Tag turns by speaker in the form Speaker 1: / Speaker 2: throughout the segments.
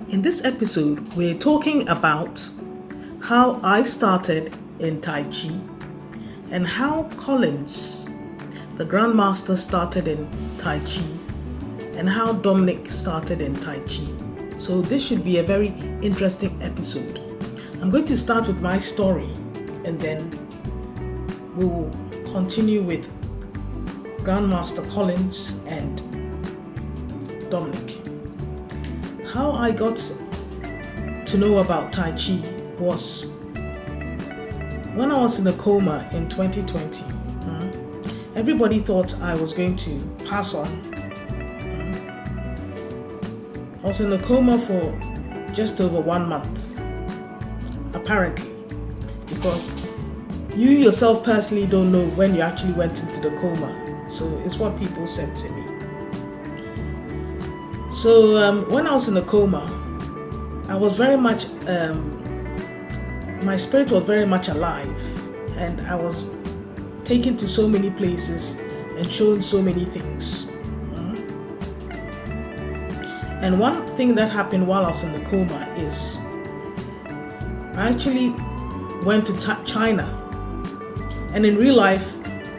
Speaker 1: In this episode, we're talking about how I started in Tai Chi and how Collins, the Grandmaster, started in Tai Chi and how Dominic started in Tai Chi. So this should be a very interesting episode. I'm going to start with my story and then we'll continue with Grandmaster Collins and Dominic. How I got to know about Tai Chi was when I was in a coma in 2020. Everybody thought I was going to pass on. I was in a coma for just over 1 month, apparently, because you yourself personally don't know when you actually went into the coma. So it's what people said to me. So when I was in the coma, I was very much, my spirit was very much alive, and I was taken to so many places and shown so many things. And one thing that happened while I was in the coma is I actually went to China. And in real life,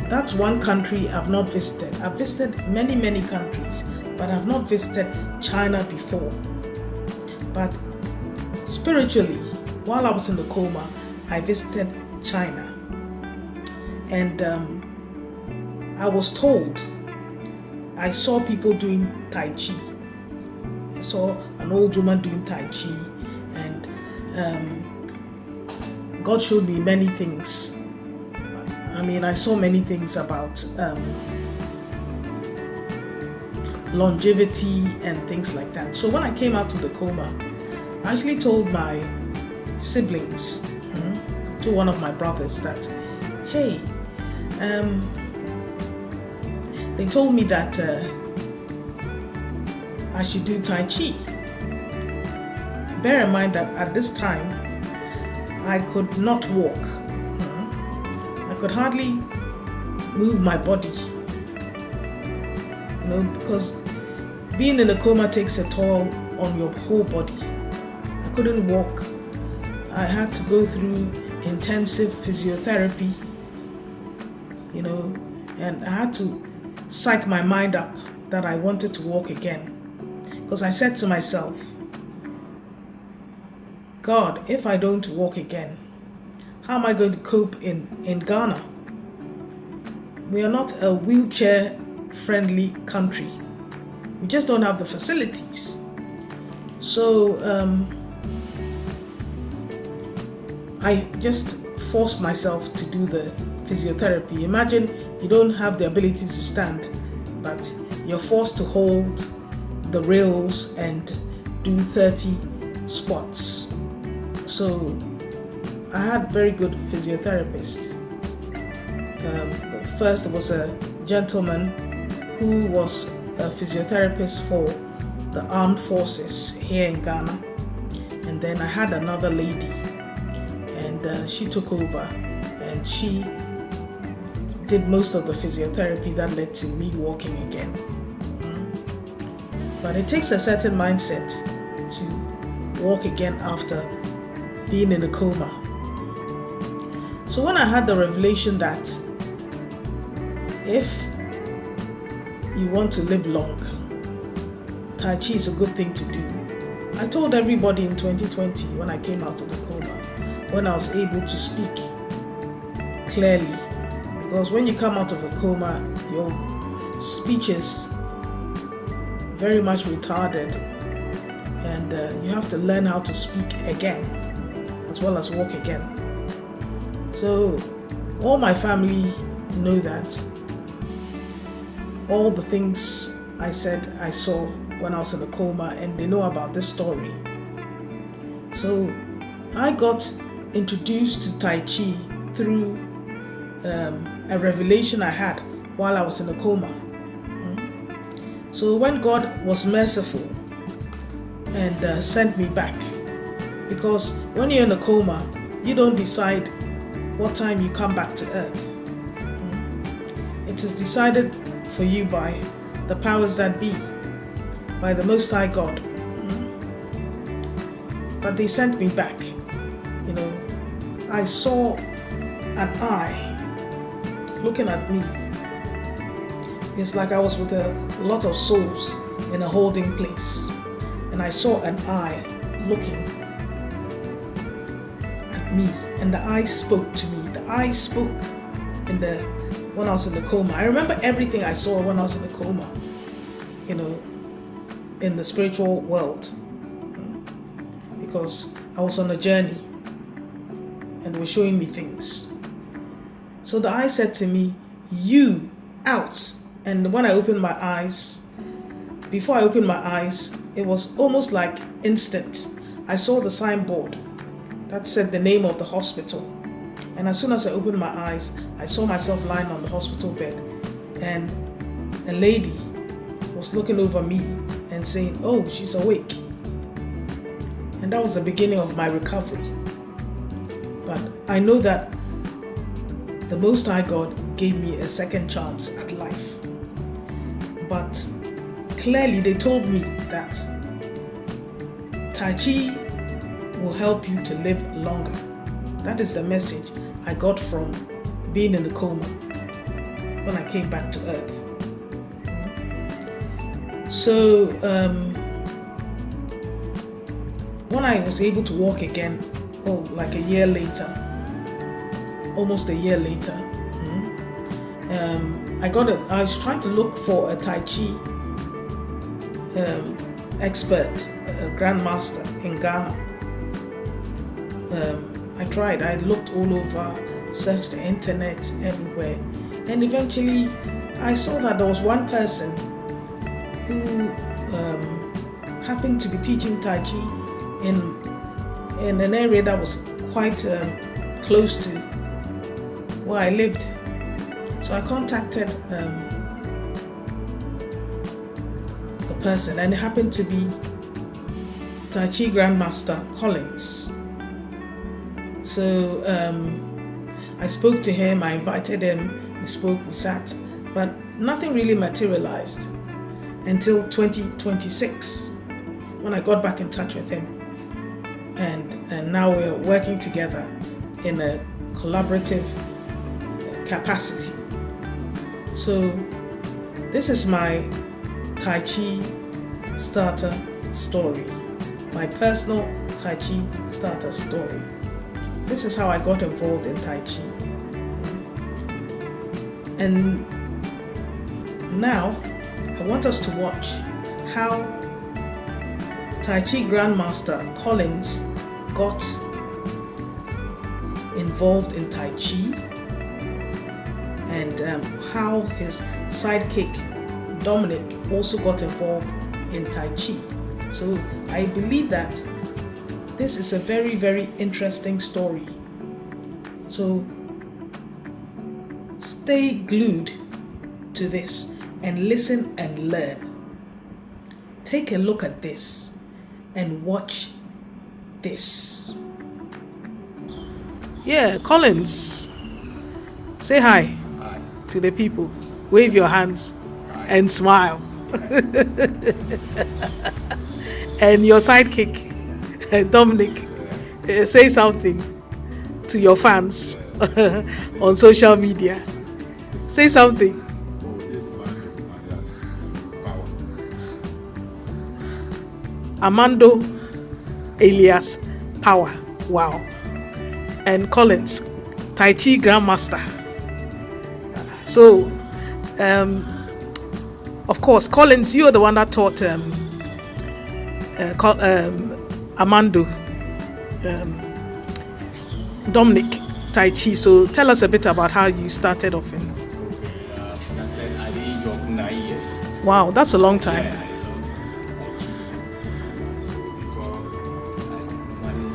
Speaker 1: that's one country I've not visited. I've visited many countries, but I've not visited China before. But spiritually, while I was in the coma, I visited China. And I was told, I saw people doing Tai Chi. I saw an old woman doing Tai Chi, and God showed me many things. I saw many things about longevity and things like that. So when I came out of the coma, I actually told my siblings, to one of my brothers, that, hey, they told me that I should do Tai Chi. Bear in mind that at this time, I could not walk. I could hardly move my body, because being in a coma takes a toll on your whole body. I couldn't walk. I had to go through intensive physiotherapy, and I had to psych my mind up that I wanted to walk again. Because I said to myself, God, if I don't walk again, how am I going to cope in Ghana? We are not a wheelchair-friendly country. We just don't have the facilities. So I just forced myself to do the physiotherapy. Imagine you don't have the ability to stand, but you're forced to hold the rails and do 30 squats. So I had very good physiotherapists. First, there was a gentleman who was a physiotherapist for the armed forces here in Ghana. And then I had another lady, and she took over, and she did most of the physiotherapy that led to me walking again. But it takes a certain mindset to walk again after being in a coma. So when I had the revelation that if you want to live long, Tai Chi is a good thing to do, I told everybody in 2020 when I came out of the coma, when I was able to speak clearly, because when you come out of a coma, your speech is very much retarded, and you have to learn how to speak again as well as walk again. So all my family know that all the things I said I saw when I was in a coma, and they know about this story. So I got introduced to Tai Chi through a revelation I had while I was in a coma. So when God was merciful and sent me back, because when you're in a coma, you don't decide what time you come back to earth. It is decided for you by the powers that be, by the Most High God. but they sent me back. I saw an eye looking at me. It's like I was with a lot of souls in a holding place, and I saw an eye looking at me, and the eye spoke to me. The eye spoke when I was in the coma. I remember everything I saw when I was in the coma, in the spiritual world, because I was on a journey and they were showing me things. So the eye said to me, "You out." And when I opened my eyes, before I opened my eyes, it was almost like instant. I saw the signboard that said the name of the hospital. And as soon as I opened my eyes, I saw myself lying on the hospital bed. And a lady was looking over me and saying, "Oh, she's awake." And that was the beginning of my recovery. But I know that the Most High God gave me a second chance at life. But clearly they told me that Tai Chi will help you to live longer. That is the message I got from being in the coma when I came back to earth. So when I was able to walk again, like a year later, almost a year later, I was trying to look for a Tai Chi expert, a Grandmaster in Ghana. I tried. I looked all over, searched the internet everywhere, and eventually I saw that there was one person who happened to be teaching Tai Chi in an area that was quite close to where I lived. So I contacted the person, and it happened to be Tai Chi Grandmaster Collins. So I spoke to him, I invited him, we spoke, we sat, but nothing really materialized until 2026 when I got back in touch with him. And now we're working together in a collaborative capacity. So this is my Tai Chi starter story, my personal Tai Chi starter story. This is how I got involved in Tai Chi. And now I want us to watch how Tai Chi Grandmaster Collins got involved in Tai Chi, and how his sidekick Dominic also got involved in Tai Chi. So I believe that this is a very, very interesting story. So stay glued to this and listen and learn. Take a look at this and watch this. Yeah, Collins, say hi to the people. Wave your hands and smile. And your sidekick, Dominic, say something to your fans on social media. Say something. Armando alias Power. Wow. And Collins, Tai Chi Grandmaster. So, of course, Collins, you're the one that taught Armando, Dominic, Tai Chi. So tell us a bit about how you started off in.
Speaker 2: Started at the age of 9 years.
Speaker 1: Wow, that's a long time.
Speaker 2: Yeah, so before money,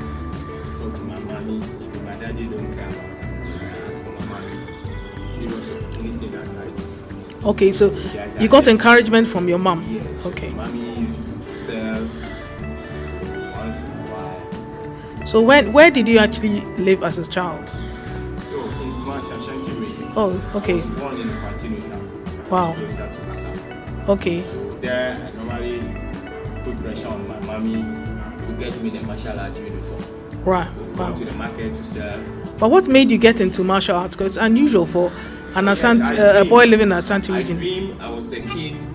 Speaker 2: talk to my mommy, if my daddy don't care about it, I ask for my mommy. Serious of anything that I do.
Speaker 1: Okay, so you got encouragement from your mom.
Speaker 2: Yes.
Speaker 1: Okay.
Speaker 2: Mommy used to sell once in a while.
Speaker 1: So where did you actually live as a child?
Speaker 2: So in Kumasi Ashanti region.
Speaker 1: Oh, okay.
Speaker 2: I was born in Fatino town.
Speaker 1: Wow.
Speaker 2: Closer to Kasaf.
Speaker 1: Okay.
Speaker 2: So there I normally put pressure on my mommy to get me the martial arts uniform.
Speaker 1: Right.
Speaker 2: We go to the market to sell.
Speaker 1: But what made you get into martial arts? Because it's unusual for an Asante, a boy living in Asante region.
Speaker 2: I was a kid.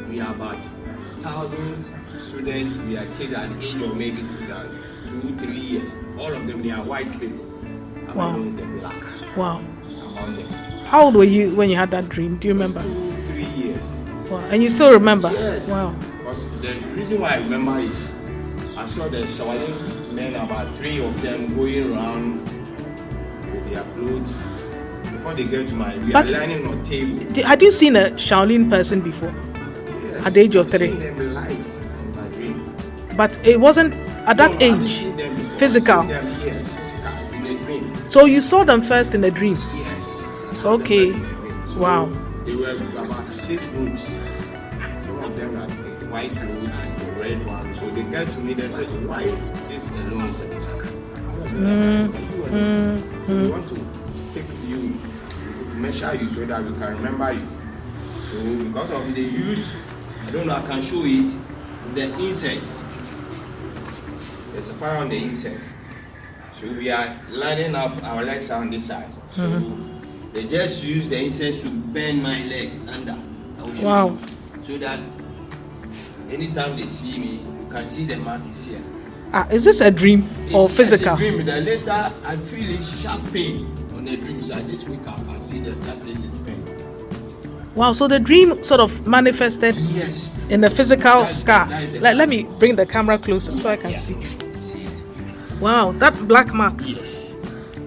Speaker 2: We are about 1,000 students. We are kids at the age of maybe 2-3 years. All of them, they are white people.
Speaker 1: Wow.
Speaker 2: Is the black.
Speaker 1: Wow.
Speaker 2: Among them.
Speaker 1: How old were you when you had that dream? Do you remember?
Speaker 2: 2-3 years.
Speaker 1: Wow. And you still remember?
Speaker 2: Yes.
Speaker 1: Wow.
Speaker 2: Because the reason why I remember is I saw the Shaolin men, about 3 of them going around with their clothes. Before they get to we are learning on table.
Speaker 1: Had you seen a Shaolin person before?
Speaker 2: Yes.
Speaker 1: At the age of 3?
Speaker 2: I've seen them live in my dream.
Speaker 1: But it wasn't at that age physical.
Speaker 2: Yes, physical in a dream.
Speaker 1: So you saw them first in a dream?
Speaker 2: Yes.
Speaker 1: Okay.
Speaker 2: So
Speaker 1: wow.
Speaker 2: They were about 6 groups. Some of them had the white clothes and the red one. So they get to me, they said, why this alone is a black? We want to take you, measure you so that we can remember you. So because of the use, I don't know, I can show it, the incense. There's a fire on the incense. So we are lighting up our legs on this side. So they just use the incense to burn my leg under. I will show you. So that anytime they see me, you can see the mark is here.
Speaker 1: Is this a dream or physical?
Speaker 2: It's a dream. Then later I feel a sharp pain on the dream. So I just wake up and see that place is pain.
Speaker 1: Wow, so the dream sort of manifested in a physical scar. Let me bring the camera closer so I can see. Wow, that black mark.
Speaker 2: Yes.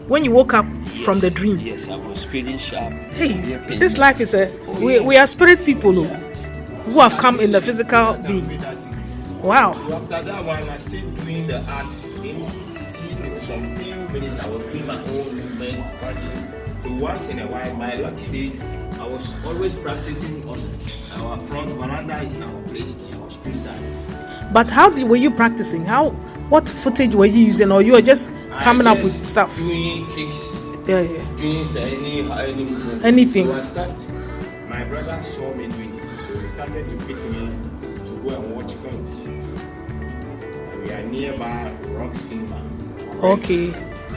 Speaker 1: When you woke up from the dream.
Speaker 2: Yes, I was feeling sharp.
Speaker 1: Hey, this life is we are spirit people who have come in the physical being. Wow.
Speaker 2: So after that one, I still doing the art. Some few minutes I was doing my own movement, punching. So once in a while, my lucky day, I was always practicing on our front veranda is our place in our street side.
Speaker 1: But were you practicing? What footage were you using, or you were just coming up with stuff?
Speaker 2: Doing kicks.
Speaker 1: Doing
Speaker 2: anything. So my brother saw me doing this, so he started to pick me to go and watch films. And we are nearby Rock Cinema.
Speaker 1: Okay.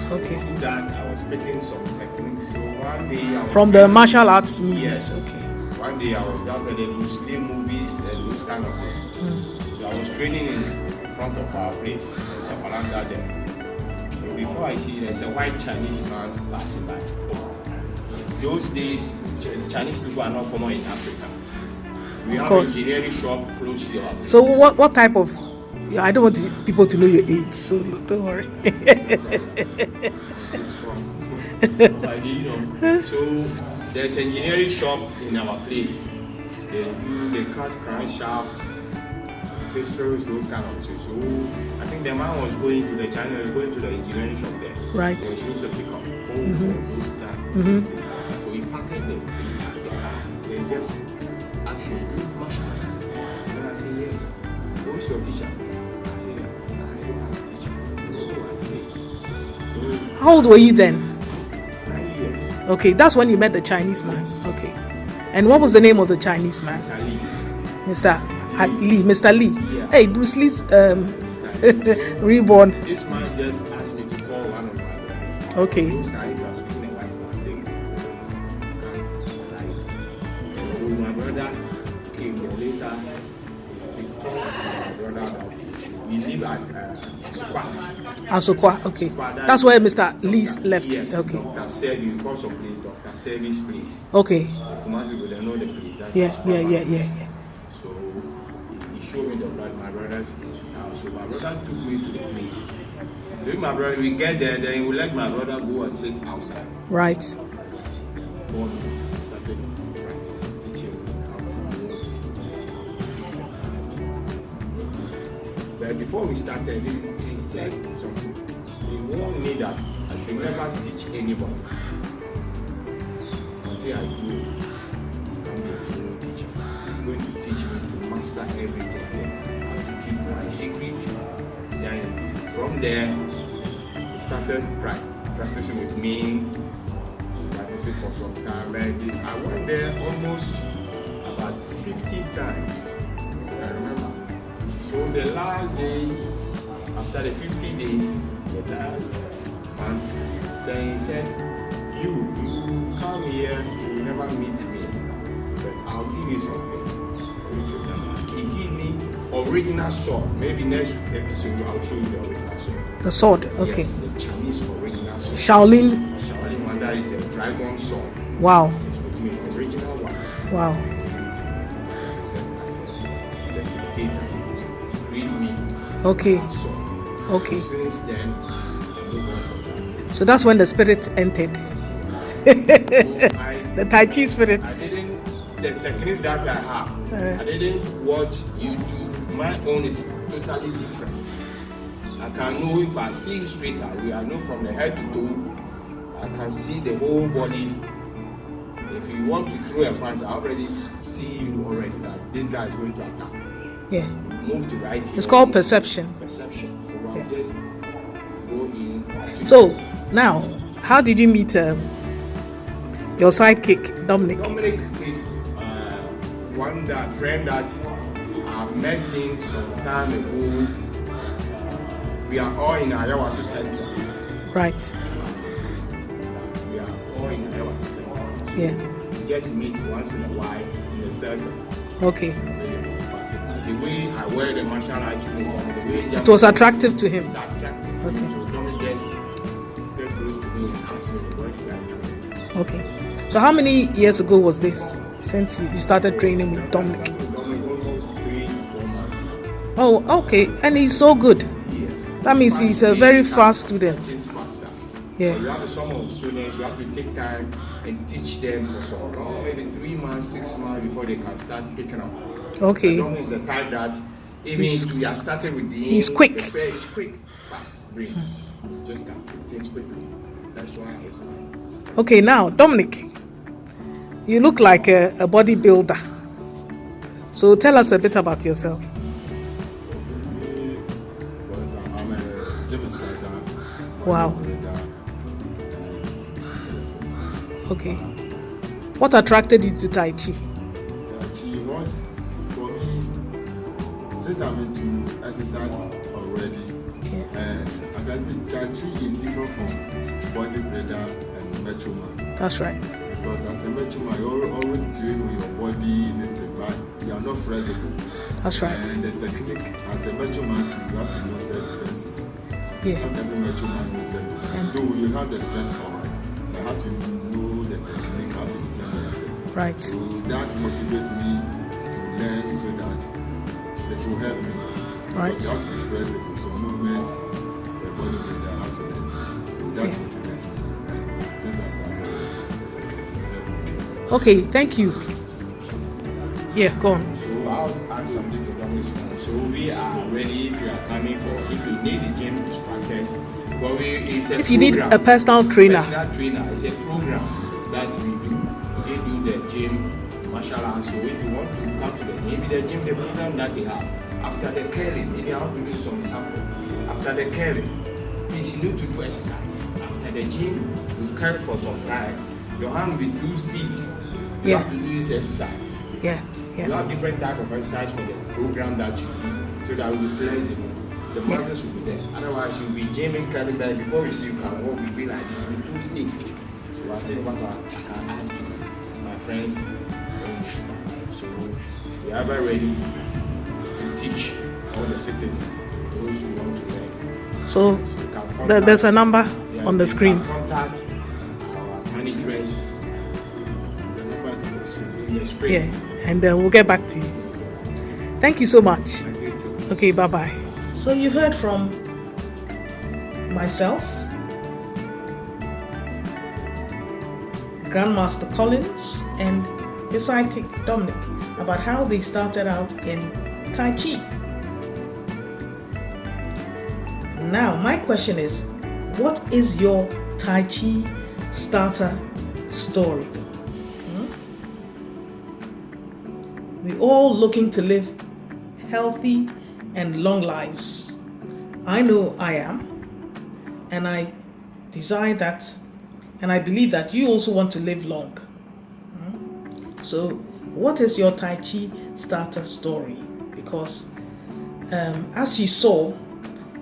Speaker 2: Through that, I was picking some techniques. So one day
Speaker 1: from the martial arts movies.
Speaker 2: Yes. Okay. One day I was down to the Muslim movies and those kind of things. So I was training in front of our place. There's a veranda there. So before I see, there's a white Chinese man passing by. Those days, Chinese people are not common in Africa. We have an engineering shop close to our place.
Speaker 1: So what type of? I don't want people to know your age, so don't worry.
Speaker 2: So there's engineering shop in our place. They cut crankshafts, pistols, those kind of things. So I think the man was going to the engineering shop there.
Speaker 1: Right.
Speaker 2: So he was supposed to pick up phone for those that. So he packed them. They just asked me, "Do you martial arts?" And I said, "Yes." "Who's your teacher?" I said, "I don't have a teacher." I said, "Oh."
Speaker 1: How old were you then?
Speaker 2: 9 years.
Speaker 1: Okay, that's when you met the Chinese man.
Speaker 2: Yes.
Speaker 1: Okay. And what was the name of the Chinese man?
Speaker 2: Mr. Lee.
Speaker 1: Mr. Lee.
Speaker 2: Yeah.
Speaker 1: Hey, Bruce Lee's reborn.
Speaker 2: This man just asked me to call one of my brothers.
Speaker 1: Okay.
Speaker 2: Those times he was speaking a white man. So my brother came there later. He talked to my brother about it. We live at
Speaker 1: Asokwa. Okay. That's where Mr. Lee left.
Speaker 2: Yes.
Speaker 1: Okay.
Speaker 2: Dr. Service, because of place, Dr. Service place.
Speaker 1: Okay.
Speaker 2: Tomorrow they know the place. That's
Speaker 1: Yeah.
Speaker 2: So he showed me my brother's house. So my brother took me to the place. So if my brother, we get there, then he will let my brother go and sit outside.
Speaker 1: Right.
Speaker 2: Yes. I started practicing, teaching how to move, fix it. But before we started, he said something. He warned me that I should never teach anybody until I do. Going to teach me to master everything there, how to keep my secret. Then from there, he started practicing with me, practicing for some time. I went there almost about 50 times, I remember. So the last day, after the 50 days, the last month, then he said, you come here, you will never meet me, but I'll give you something for you to remember. He gave me original sword. Maybe next episode I'll show you the original sword.
Speaker 1: The sword, okay.
Speaker 2: Yes, the Chinese original sword.
Speaker 1: Shaolin
Speaker 2: one, that is the dragon sword.
Speaker 1: Wow.
Speaker 2: It's with me, original one.
Speaker 1: Wow.
Speaker 2: Certificate as it read me.
Speaker 1: Okay. Okay.
Speaker 2: So since then, I move on from that.
Speaker 1: So that's when the spirit entered. The Tai Chi spirit.
Speaker 2: The techniques that I have, I didn't watch YouTube. My own is totally different. I can know if I see straight away, I know from the head to toe, I can see the whole body. If you want to throw a punch, I already see you already that this guy is going to attack.
Speaker 1: Yeah.
Speaker 2: Move to right here.
Speaker 1: It's called perception.
Speaker 2: Perception. So I'll just go in.
Speaker 1: So now, how did you meet your sidekick, Dominic?
Speaker 2: Dominic is friend that I've met him some time ago. We are all in Ayawasu Center.
Speaker 1: Right.
Speaker 2: We are all in Ayawasu Center. So
Speaker 1: yeah.
Speaker 2: We just meet once in a while in the circle.
Speaker 1: Okay.
Speaker 2: The way I wear the martial arts uniform, the way
Speaker 1: it was attractive to him.
Speaker 2: It's attractive to him. So Dominic just get close to me and ask me what did I do.
Speaker 1: Okay. So how many years ago was this since you started training with Dominic?
Speaker 2: Almost 3 to 4 months.
Speaker 1: Oh, okay. And he's so good.
Speaker 2: Yes.
Speaker 1: That means he's a very fast student.
Speaker 2: He's faster.
Speaker 1: Yeah.
Speaker 2: You have some of the students, you have to take time and teach them for some long, maybe 3 months, 6 months before they can start picking up.
Speaker 1: Okay.
Speaker 2: Dominic is the type that even if we are starting with the
Speaker 1: he's quick.
Speaker 2: He's quick, fast brain. Just can do things quickly. That's why he's
Speaker 1: okay, now Dominic, you look like a bodybuilder. So tell us a bit about yourself.
Speaker 3: Me, for example, I'm a gym instructor.
Speaker 1: Wow. Okay. What attracted you to Tai Chi?
Speaker 3: What for me, since I'm into exercise already, and I can say Tai Chi is different from bodybuilder and macho man.
Speaker 1: That's right.
Speaker 3: Because as a macho man, you always train with your body, this thing, but you are not flexible.
Speaker 1: That's right.
Speaker 3: And the technique, as a macho man, too, you have to know self-defenses.
Speaker 1: Yeah.
Speaker 3: Not every macho man knows self-defense. Though you have the strength, all right. You have to know the technique, how to defend yourself.
Speaker 1: Right.
Speaker 3: So that motivates me to learn so that it will help me.
Speaker 1: Right.
Speaker 3: Because you have to be flexible. So movement, the body builder, how to learn. So that motivates me. And since I started, it's helped me.
Speaker 1: Okay, thank you. Yeah, go on.
Speaker 2: So I'll add something to Dominic. So we are ready if you are coming for, if you need the gym instructors. But it's a
Speaker 1: if you
Speaker 2: program.
Speaker 1: need a personal trainer.
Speaker 2: Personal trainer, it's a program that we do. They do the gym, martial arts. So if you want to come to the gym, maybe the gym, the program that they have, after the curling, maybe I want to do some sample. After the curling, please you need to do exercise. After the gym, you curl for some time. Your hand will be too stiff. You have to do this exercise.
Speaker 1: Yeah.
Speaker 2: You have different type of exercise for the program that you do, so that will be flexible. The muscles will be there. Otherwise, you'll be gymming, curling back. Before you see you can walk, you'll be like this. You'll be too stiff. So I think what I can add to my friends. So we are very ready to teach all the citizens, those who want to learn.
Speaker 1: So there's a number on the screen.
Speaker 2: Contact our managers. The number is on the screen. In the screen.
Speaker 1: Yeah, and we'll get back to you. Thank you so much.
Speaker 2: Thank you too.
Speaker 1: Okay, bye-bye. So you've heard from myself, Grandmaster Collins, and his sidekick Dominic about how they started out in Tai Chi. Now, my question is, what is your Tai Chi starter story? We're all looking to live healthy and long lives. I know I am, and I desire that, and I believe that you also want to live long. So what is your Tai Chi starter story? Because As you saw,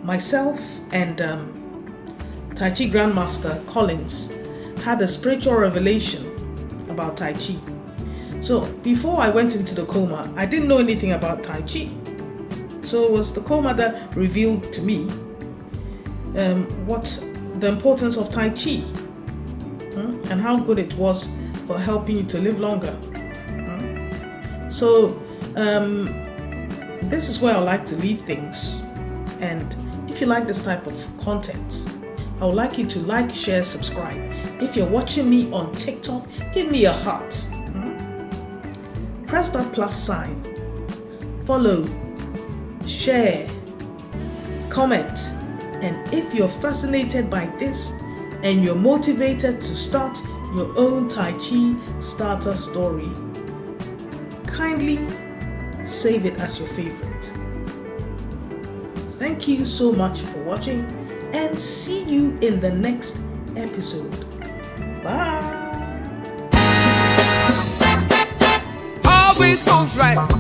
Speaker 1: myself and Tai Chi Grandmaster Collins had a spiritual revelation about Tai Chi. So before I went into the coma, I didn't know anything about Tai Chi. So it was the coma that revealed to me what the importance of Tai Chi and how good it was for helping you to live longer. So this is where I like to leave things. And if you like this type of content, I would like you to like, share, subscribe. If you're watching me on TikTok, give me a heart. Press that plus sign. Follow, share, comment. And if you're fascinated by this and you're motivated to start your own Tai Chi starter story, kindly save it as your favorite. Thank you so much for watching and see you in the next episode. Bye.
Speaker 4: Always goes right.